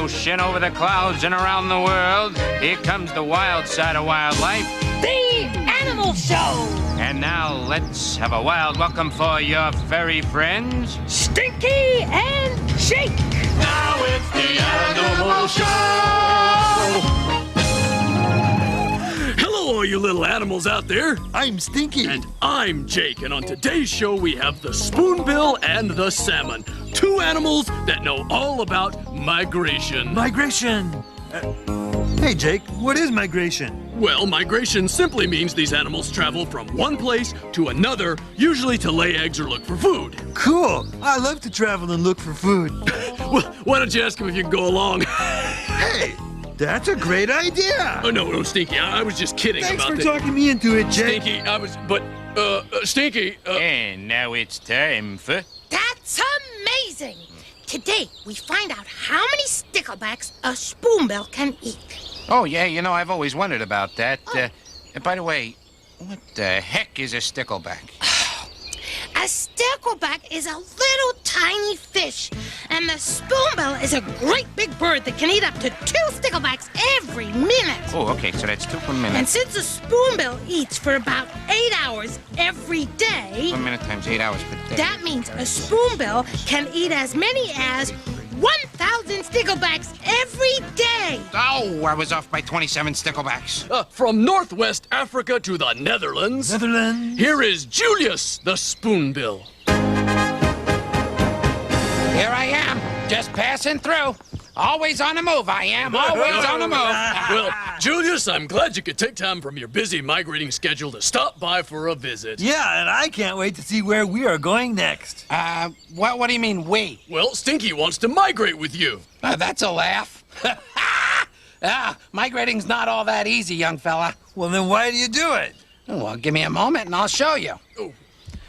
ocean, over the clouds, and around the world, here comes the wild side of wildlife. The Animal Show! And now let's have a wild welcome for your furry friends, Stinky and Jake! Now it's the Animal Show! Hello, all you little animals out there. I'm Stinky. And I'm Jake, and on today's show we have the Spoonbill and the Salmon. Two animals that know all about migration. Migration. Hey, Jake, what is migration? Well, migration simply means these animals travel from one place to another, usually to lay eggs or look for food. Cool. I love to travel and look for food. Well, why don't you ask them if you can go along? Hey, that's a great idea. Oh, no, Stinky, I was just kidding Thanks about for that. talking me into it, Jake. Stinky, Stinky. And now it's time for... That's amazing! Today, we find out how many sticklebacks a spoonbill can eat. Oh, yeah, you know, I've always wondered about that. By the way, what the heck is a stickleback? A stickleback is a little tiny fish, and the spoonbill is a great big bird that can eat up to 2 sticklebacks every minute. Oh, okay, so that's 2 per minute. And since a spoonbill eats for about 8 hours every day, 1 minute times 8 hours per day. that means a spoonbill can eat as many as 1,000 sticklebacks every day. Oh, I was off by 27 sticklebacks. From Northwest Africa to the Netherlands, here is Julius, the Spoonbill. Here I am, just passing through. Always on the move, I am. Always on the move. Well, Julius, I'm glad you could take time from your busy migrating schedule to stop by for a visit. Yeah, and I can't wait to see where we are going next. What do you mean, we? Well, Stinky wants to migrate with you. That's a laugh. Migrating's not all that easy, young fella. Well, then why do you do it? Well, give me a moment and I'll show you.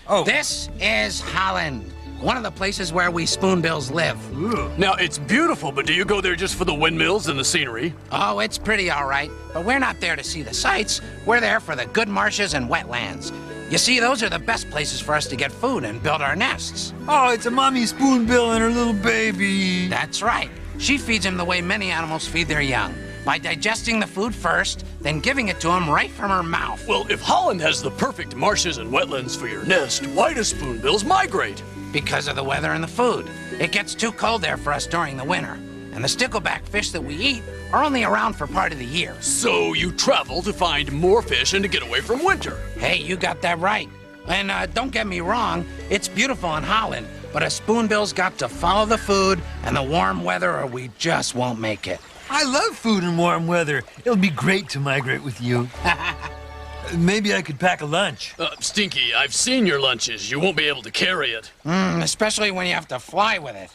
Oh. This is Holland, one of the places where we spoonbills live. Ooh. Now, it's beautiful, but do you go there just for the windmills and the scenery? Oh, it's pretty all right, but we're not there to see the sights. We're there for the good marshes and wetlands. You see, those are the best places for us to get food and build our nests. Oh, it's a mommy spoonbill and her little baby. That's right. She feeds him the way many animals feed their young, by digesting the food first, then giving it to him right from her mouth. Well, if Holland has the perfect marshes and wetlands for your nest, why do spoonbills migrate? Because of the weather and the food. It gets too cold there for us during the winter. And the stickleback fish that we eat are only around for part of the year. So you travel to find more fish and to get away from winter. Hey, you got that right. And don't get me wrong, it's beautiful in Holland, but a spoonbill's got to follow the food and the warm weather or we just won't make it. I love food in warm weather. It'll be great to migrate with you. Maybe I could pack a lunch. Stinky, I've seen your lunches. You won't be able to carry it. Especially when you have to fly with it.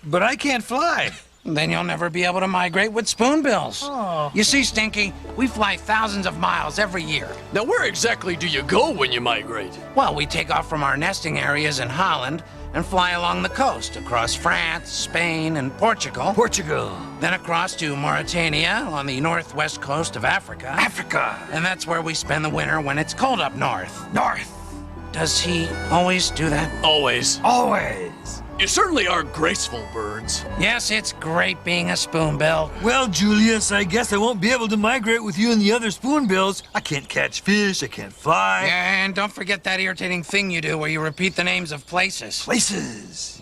But I can't fly. Then you'll never be able to migrate with spoonbills. Oh. You see, Stinky, we fly thousands of miles every year. Now, where exactly do you go when you migrate? Well, we take off from our nesting areas in Holland and fly along the coast across France, Spain, and Portugal. Then across to Mauritania on the northwest coast of Africa. And that's where we spend the winter when it's cold up north. Does he always do that? Always. You certainly are graceful birds. Yes, it's great being a spoonbill. Well, Julius, I guess I won't be able to migrate with you and the other spoonbills. I can't catch fish, I can't fly. And don't forget that irritating thing you do where you repeat the names of places.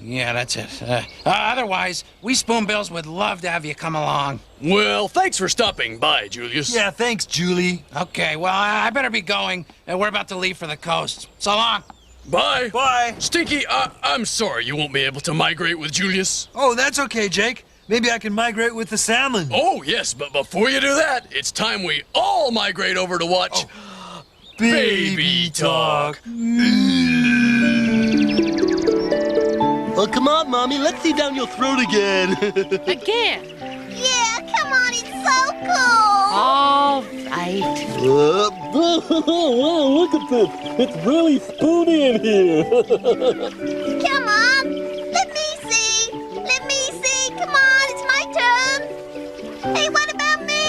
Yeah, that's it. Otherwise, we spoonbills would love to have you come along. Well, thanks for stopping by, Julius. Yeah, thanks, Julie. Okay, well, I better be going. We're about to leave for the coast. So long. Bye. Bye. Stinky, I'm sorry you won't be able to migrate with Julius. Oh, that's okay, Jake. Maybe I can migrate with the salmon. Oh, yes, but before you do that, it's time we all migrate over to watch Baby Talk. Oh, come on, Mommy. Let's see down your throat again. Again. Yeah, come on, it's so cool! All right. Wow, look at this. It's really spoony in here. Come on, let me see. Come on, it's my turn. Hey, what about me?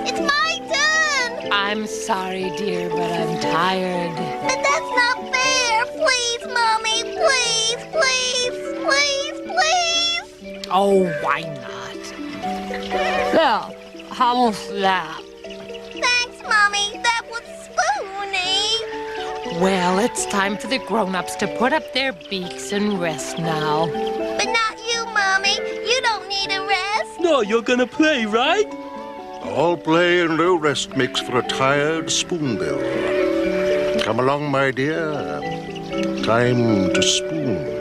It's my turn. I'm sorry, dear, but I'm tired. But that's not fair. Please, Mommy, please. Oh, why not? There, how's that? Thanks, Mommy. That was spoony. Well, it's time for the grown-ups to put up their beaks and rest now. But not you, Mommy. You don't need a rest. No, you're gonna play, right? All play and no rest makes for a tired spoonbill. Come along, my dear. Time to spoon.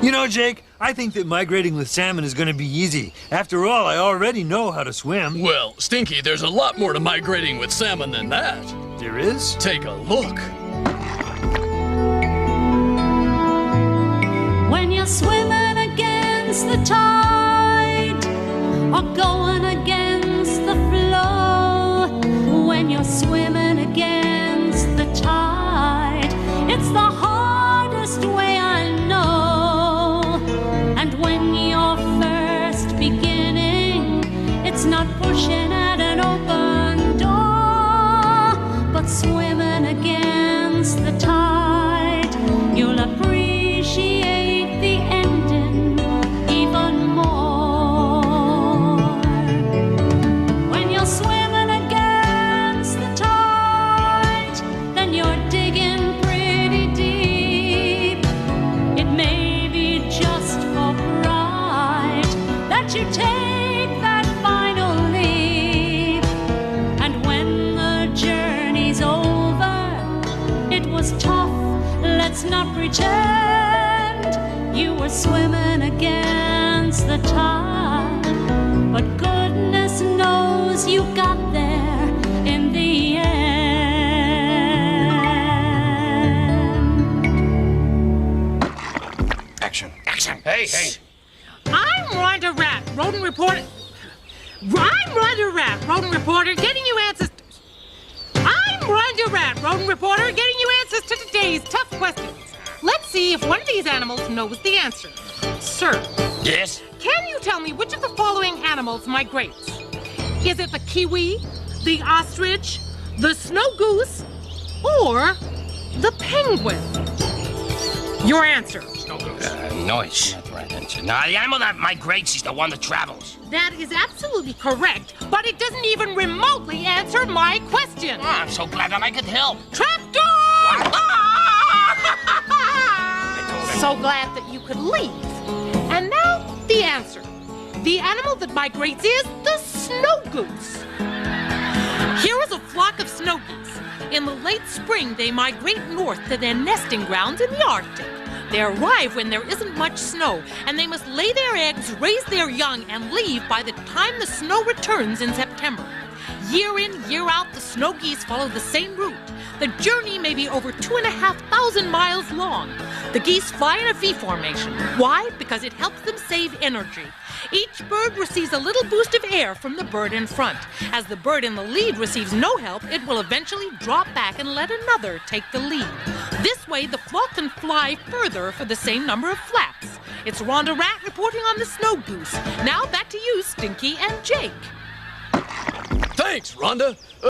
You know, Jake, I think that migrating with salmon is going to be easy. After all, I already know how to swim. Well, Stinky, there's a lot more to migrating with salmon than that. There is? Take a look. When you're swimming against the tide or going against the flow, when you're swimming against the tide, it's the hardest way I know. And when you're first beginning, it's not pushing at an open door, but swimming against the tide. You'll appreciate the ending even more. When you're swimming against the tide, then you're digging pretty deep. It may be just for pride that you take that final leap. And when the journey's over, it was tough, let's not pretend you were swimming against the tide. But goodness knows you got there in the end. Action. Hey, hey. I'm Rhonda Rat, rodent reporter. I'm Rhonda Rat, rodent reporter, getting you answers. I'm Rhonda Rat, rodent reporter, getting you answers to today's tough questions. Let's see if one of these animals knows the answer. Sir, Yes? can you tell me which of the following animals migrates? Is it the kiwi, the ostrich, the snow goose, or the penguin? Your answer. Noise. Not the right answer. Now, the animal that migrates is the one that travels. That is absolutely correct, but it doesn't even remotely answer my question. Oh, I'm so glad that I could help. Trapdoor! So glad that you could leave. And now, the answer. The animal that migrates is the snow goose. Here is a flock of snow geese. In the late spring, they migrate north to their nesting grounds in the Arctic. They arrive when there isn't much snow, and they must lay their eggs, raise their young, and leave by the time the snow returns in September. Year in, year out, the snow geese follow the same route. The journey may be over 2,500 miles long. The geese fly in a V formation. Why? Because it helps them save energy. Each bird receives a little boost of air from the bird in front. As the bird in the lead receives no help, it will eventually drop back and let another take the lead. This way, the flock can fly further for the same number of flaps. It's Rhonda Rat reporting on the snow goose. Now back to you, Stinky and Jake. Thanks, Rhonda.